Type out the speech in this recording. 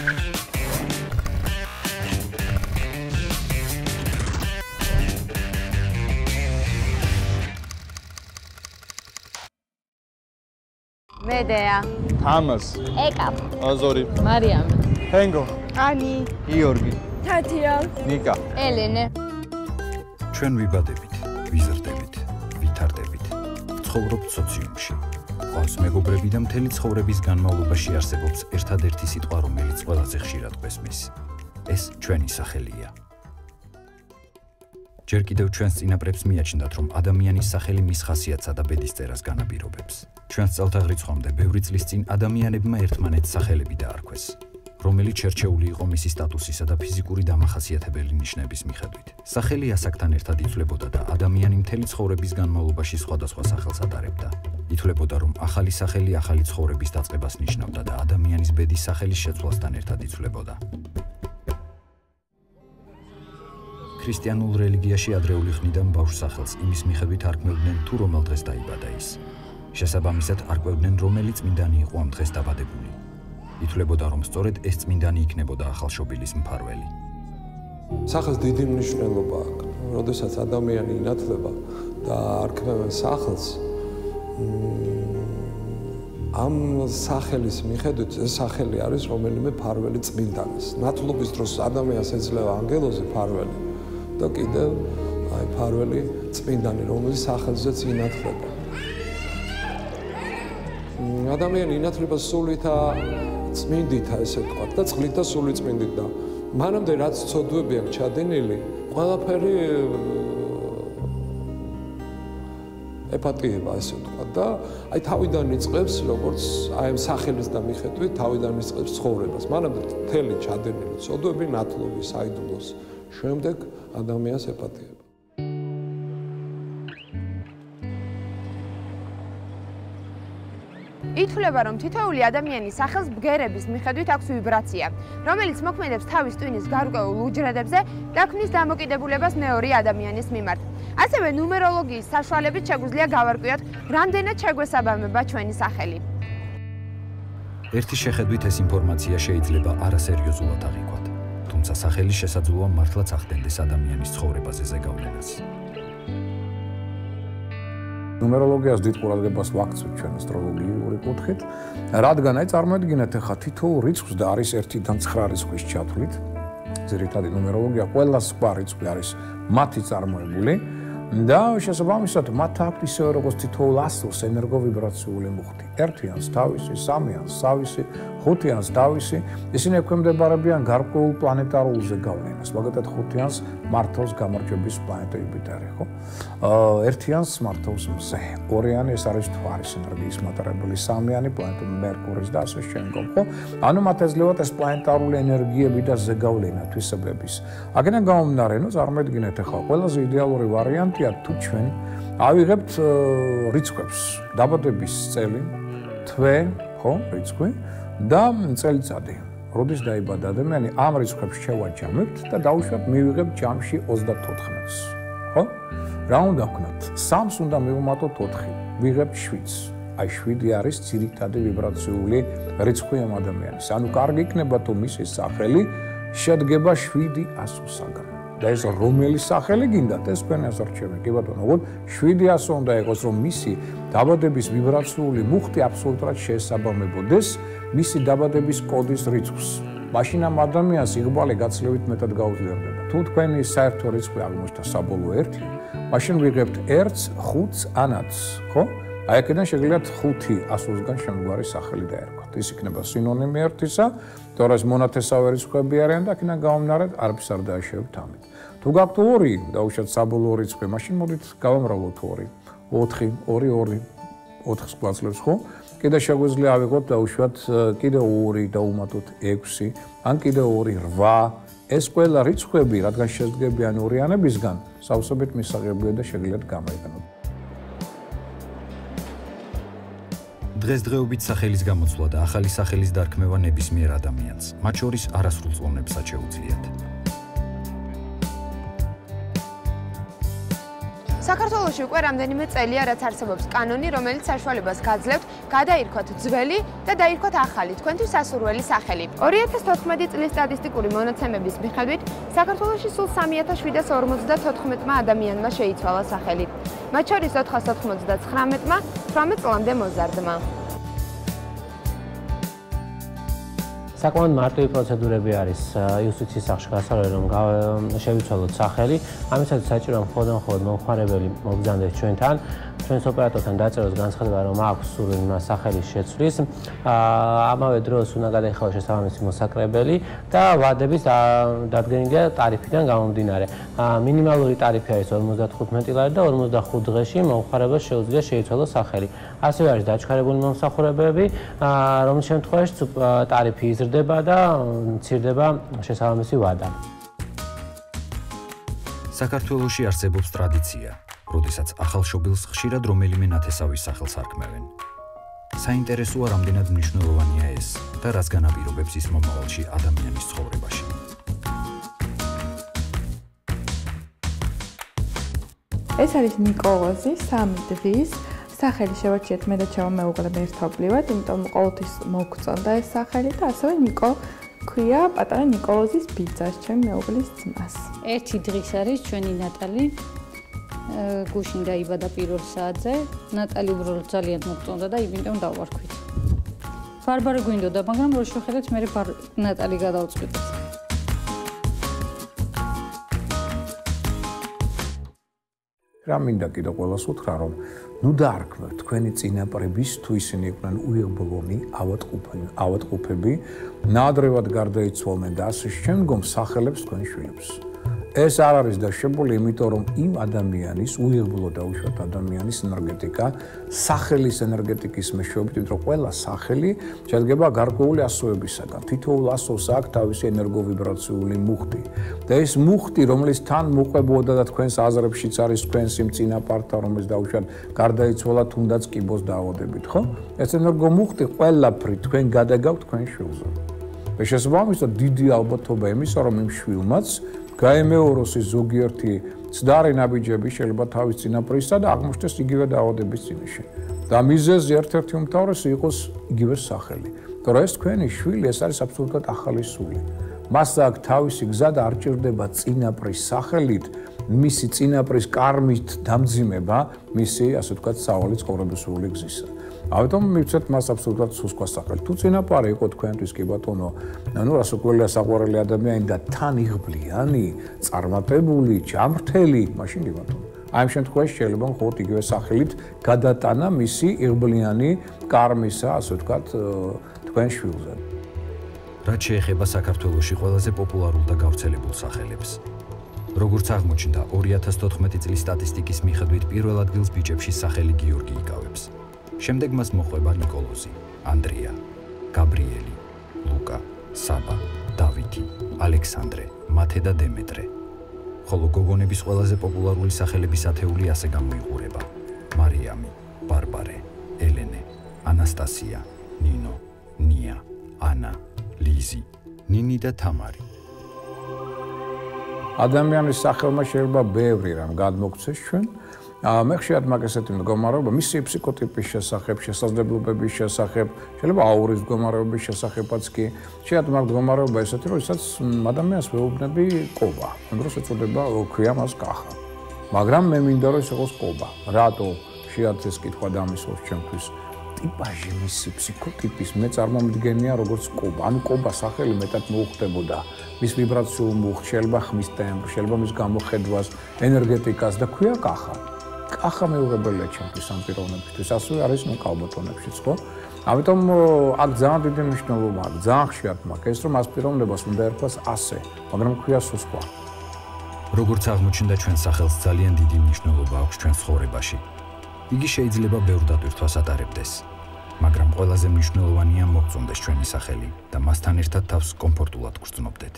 Medea. Thomas. Eka. Azori. Mariam. Hengo. Ani. Georgi. Tatia. Nika. Elene. ჩვენ ვიბადებით, ვიზრდებით, ვითარდებით, ცხოვრობთ სოციუმში. ყავს მეგობრები და მთელი ცხოვრების განმავლობაში არსებობს ერთადერთი სიტყვა, რომელიც ყველაზე ხშირად ყვესმის. ეს ჩვენი სახელია. ჯერ კიდევ ჩვენს წინაპრებს მიაჩნდათ, რომ ადამიანის სახელი მის ხასიათსა და ბედისწერას განაპირობებს. ჩვენს წელთაღრიცხვამდე ბევრი წლის წინ ადამიანებმა ერთმანეთს სახელები დაარქვეს, რომელიც შერჩეული იყო მისი სტატუსისა და ფიზიკური დამახასიათებელი ნიშნების მიხედვით. სახელი ასაკთან ერთად იცვლებოდა და ადამიანი მთელი ცხოვრების განმავლობაში სხვადასხვა სახელს ატარებდა. ითვლებოდა, რომ ახალი სახელი ახალი ცხოვრების დაწყებას ნიშნავდა და ადამიანის ბედის სახელის შეცვლასთან ერთად იცვლებოდა. ქრისტიანულ რელიგიაში ადრეული ხნიდან ბავშვს სახელს იმის მიხედვით არქმევდნენ, თუ რომელ დღეს დაიბადა ის. შესაბამისად არკვევდნენ, რომელი წმინდანი იყო ამ დღეს დაბადებული. ითვლებოდა, რომ სწორედ ეს წმინდანი იქნებოდა ახალშობილის მფარველი. სახელს დიდი მნიშვნელობა აქვს. როდესაც ადამიანი ინათლება და არქმევენ სახელს, ამ სახელის მიხედვით ეს სახელი არის რომელიმე მფარველი წმინდანის. ნათლობის დროს ადამიანს ეძლევა ანგელოზი მფარველი და კიდევ აი მფარველი წმინდანი, რომელიც სახელზეც ინათლება. ადამიანი ინათლება სულითა წმინდითა, ესე ვთქვათ, და წყლითა სული წმინდით და მანამდე რაც ცოდვები აქვს ჩადენილი, ყველაფერი ეპატიება, ესე ვთქვათ, და აი თავიდან იწყებს, როგორც აი ამ სახელის და მიხედვით თავიდან იწყებს ცხოვრებას. მანამდე მთელი ჩადენილი ცოდვები, ნათლობის, საიდუმლოს, შემდეგ ადამიანს ეპატიება. ითვლება, რომ თითოეული ადამიანის სახელს ბგერების მიხედვით აქვს ვიბრაცია, რომელიც მოქმედებს თავის ტვინის გარკვეულ უჯრედებზე და ქმნის დამოკიდებულებას მეორე ადამიანის მიმართ. ასევე ნუმეროლოგიის საშუალებით შეგვიძლია გავარკვიოთ, რამდენად შეგვესაბამება ჩვენი სახელი. ერთი შეხედვით ეს ინფორმაცია შეიძლება არასერიოზულად აღიქვათ, თუმცა სახელი შესაძლოა მართლაც ახდენდეს ადამიანის ცხოვრებაზე ზეგავლენას. ნუმეროლოგიას დიდ ყურადღებას ვაქცევთ ჩვენ ასტროლოგიური კუთხით, რადგან აი წარმოედგინეთ ახლა თითოეულ რიცხვს და არის 1-დან 9 რიცხვის ჩათვლით. ძირითადი ნუმეროლოგია ყველა სხვა რიცხვი არის მათი წარმოებული და შესაბამისად მათ აქვთ ისევე როგორც თითოეულ ასლს ენერგოვიბრაციული მუხტი. 1-იანს თავისი, 3-იანს თავისი, 5-იანს თავისი, ისინი ექვემდებარებიან გარკვეულ პლანეტარულ ზეგავლენას. მაგალითად 5-იანს მართავს გამარჯვების პლანეტა იუპიტერი, ხო? 1-იანს მართავს მზე, 2-იანი ეს არის თვარის ენერგიის მატარებელი, 3-იანი პლანეტა მერკურის და ასე შემდგომ, ხო? ანუ მათ ეძლევათ ეს პლანეტარული ენერგიები და ზეგავლენა თვისებების. აქედან გამომდინარე, ნუ წარმოედგინეთ ახლა ყველაზე იდეალური ვარიანტია თუ ჩვენ ავიღებთ რიცხვებს, დაბადების წელი, თვე, ხო, რიცხვი და წელიწადი. როდის დაიბადა ადამიანი, ამ რიცხვებს შევაჯამებთ და დავუშვათ მივიღებთ ჯამში 34-ს, ხო? რა უნდა ვქნათ? 3-ს უნდა მივუმატოთ 4, ვიღებთ 7-ს. აი 7 არის ძირითადი ვიბრაციული რიცხვი ამ ადამიანის. ანუ კარგი იქნება თუ მისი სახელი შედგება 7 ასოსაგან. და ეს რომელი სახელი გინდათ, ეს თქვენი ასარჩევი. კი ბატონო, ოღონდ 7 ასო უნდა იყოს, რომ მისი დაბადების ვიბრაციული მუხტი აბსოლუტურად შეესაბამებოდეს მისი დაბადების კოდის რიცხვს. მაშინ ამ ადამიანს იღბალი გაცილებით მეტად გაუძლიერდება. თუ თქვენი საერთო რიცხვი აღმოჩნდა საბოლოო 1, მაშინ ვიღებთ 1-ს, 5-ს, ანათს, ხო? აი აქედან შეგიძლიათ 5 ასოსგან შემდგარი სახელი დაერქვათ. ის იქნება სინონიმი 1-ისა, თორემ მონათესავე რიცხვები არიან და აქედან გამომდინარე არაფერს არ დააშევებთ ამით. თუ გაქვთ 2, დაუშვათ საბოლოო რიცხვი, მაშინ მოდით გავამრავლოთ 2. 4, 2, 2, 4-ს გვაძლევს, ხო? კიდე შეგვიძლია ავიღოთ დაუშვათ კიდე 2 და უმატოთ 6, ან კიდე 2, 8. ეს ყველა რიცხვები, რადგან შედგებიან ორიანებისგან, სავსებით მისაღებია და შეგიძლიათ გამოიყენოთ. დღესდღეობით სახელის გამოცვლა და ახალი სახელის დარქმევა ნებისმიერ ადამიანს, მათ შორის არასრულწლოვნებსაც შეუძლიათ. საქართველოში უკვე რამდენიმე წელია, რაც არსებობს კანონი, რომელიც საშუალებას გაძლევთ გადაირქვათ ძველი და დაირქვათ ახალი თქვენთვის სასურველი სახელი. 2014 წლის სტატისტიკური მონაცემების მიხედვით, საქართველოში სულ 3754 ადამიანმა შეიცვალა სახელი. მათ შორის 499-მა 18 წლამდე მოზარდმა. საკმაოდ მარტივი პროცედურები არის იუსტიციის სახლში გასავლელი, რომ შევიცვალოთ სახელი. ამისათვის საჭიროა მხოლოდ მომხმარებელი მოგზავნდეს ჩვენთან, ჩვენს ოპერატორთან დაწეროს განცხადება, რომ აქვს სურვილი მას სახელის შეცვლის. ამავე დროს უნდა გადაიხადოს შესაბამისი მოსაკრებელი და ვადების დადგენილია ტარიფიდან გამომდინარე. მინიმალური ტარიფი არის 55 ლარი და 45 დღეში მომხმარებელს შეუძლია შეიცვალოს სახელი. ასევე არის დაჩქარებული მომსახურებები, რომლის შემთხვევაშიც ტარიფი იზრდება და მცირდება შესაბამისი ვადა. საქართველოში არსებობს ტრადიცია, როდესაც ახალშობილს ხშირად რომელიმე ნათესავის სახელს არქმევენ. საინტერესოა, რამდენად მნიშვნელოვანია ეს და რას განაპირობებს ის მომავალში ადამიანის ცხოვრებაში. ეს არის ნიკოლოზი, 3 დღის სახელი შევარჩიეთ მე და ჩემო მეუღლემ ერთობლივად, იმიტომ ყოველთვის მოგწონდა ეს სახელი და ასევე ნიკო ქვია პატარა ნიკოლოზის ბიძას, ჩემი მეუღლის ძმას. 1 დღის არის ჩვენი ნატალი. გუშინ დაიბადა პირველ საათზე. ნატალი უბრალოდ ძალიან მოგწონდა და იმიტომ დავარქვით. ბარბარე გვინდოდა, მაგრამ რო შევხედეთ, მე ნატალი გადავწყვიტეთ. რა მინდა კიდე ყველას უთხრა, რომ ნუ დაარქმევთ თქვენი წინაპრების, თუ ისინი იყვნენ უიღბლონი, ავადმყოფები, ნაადრევად გარდაიცვალნენ და ასე შემდგომ სახელებს თქვენ შვილებს. ეს არ არის დაშვებული, იმიტომ რომ იმ ადამიანის, უიღბლო დაუშვათ ადამიანის ენერგეტიკა, სახელის ენერგეტიკის მეშვეობით, იმიტომ რომ ყველა სახელი შედგება გარკვეული ასოებისაგან. თითოეულ ასოს აქვს თავისი ენერგოვიბრაციული მუხტი. და ეს მუხტი, რომელიც თან მოყვებოდა და თქვენს აზრებშიც არის თქვენს იმ წინაპართან, რომელიც დაუშვათ გარდაიცვალა, თუნდაც კიბოს დაავადებით, ხო? ეს ენერგომუხტი ყველაფრით თქვენ გადაგავთ თქვენ შვილზე. და შესაბამისად დიდი ალბათობა იმისა, რომ იმ შვილმაც გაემეოროს ის ზოგიერთი ცდარი ნაბიჯები შეიძლება თავის წინაპრისა და აღმოჩნდეს იგივე დაავადების წინაშე. და მიზეზი ერთ-ერთი უმთავრესი იყოს იგივე სახელი. თორე ეს თქვენი შვილი, ეს არის აბსოლუტურად ახალი სული. მას აქვს თავისი გზა და არ ჭირდება წინაპრის სახელით, მისი წინაპრის კარმით დამძიმება, მისი, ასე ვთქვათ, სავალის ცხოვრებისეული გზისა. ამიტომ მივცეთ მას აბსოლუტურად სუსკვა სახელი. თუ წინაპარი იყო თქვენთვის კი ბატონო, ანუ რასაკვირველია საყვარელი ადამიანი და თან იღბლიანი, წარმატებული, ჯამრთელი, მაშინ კი ბატონო. აი ამ შემთხვევაში შეიძლება მხოლოდ იგივე სახელით გადატანა მისი იღბლიანი კარმისა, ასე ვთქვათ, თქვენ შვილზე. რაც შეეხება საქართველოში ყველაზე პოპულარულ და გავრცელებულ სახელებს. როგორც აღმოჩნდა 2014 წლის სტატისტიკის მიხედვით პირველ ადგილს ბიჭებში სახელი გიორგი იკავებს. შემდეგ მას მოხვება ნიკოლოზი, ანდრია, გაბრიელი, ლუკა, საბა, დავითი, ალექსანდრე, მათე და დემეტრე. ხოლო გოგონების ყველაზე პოპულარული სახელების ათეული ასე გამოიყურება: მარიამი, ბარბარე, ელენე, ანასტასია, ნინო, ნია, ანა, ლიზი, ნინი და თამარი. ადამიანის სახელმა შეიძლება ბევრი რამ გადმოგცეს ჩვენ. მე ხშირად მაგ ესეთი მდგომარეობა, მისი ფსიქოტიპის შესახებ, შესაძლებლობების შესახებ, შეიძლება აურის მდგომარეობის შესახებაც კი. ხშირად მაგ მდგომარეობა ესეთი, რომ ისაც ადამიანს ვეუბნები ყობა. ამ დროს ეწოდება, ქვია მას კახა. მაგრამ მე მინდა რომ ეს იყოს ყობა. რატო? ხშირად ეს კითხვა დამისვობს ჩემთვის. ტიპაჟი მისი ფსიქოტიპის მე წარმომიდგენია როგორც ყობა. ანუ ყობა სახელი მეტად მოუხდებოდა მის ვიბრაციულ მუხტს, შეიძლება ხმის ტემპს, შეიძლება მის გამოხედვას, ენერგეტიკას და ქვია კახა. კახა მეუღებელია ჩემთვის ამ პიროვნებისთვის, ასევე არის კალბატონებშიც, ხო? ამიტომ აქ ძალიან დიდი მნიშვნელობა აქვს, ძალიან ხშირად მაქვს ეს, რომ ამ პიროვნებას უნდა ერქვას ასე, მაგრამ ქვია სუსხვა. როგორც აღმოჩნდა, ჩვენ სახელს ძალიან დიდი მნიშვნელობა აქვს ჩვენ ცხოვრებაში. იგი შეიძლება ბევრ დატვირთვას ატარებდეს, მაგრამ ყველაზე მნიშვნელოვანია მოგწონდეს ჩვენი სახელი და მასთან ერთად თავს კომფორტულად გრძნობდეთ.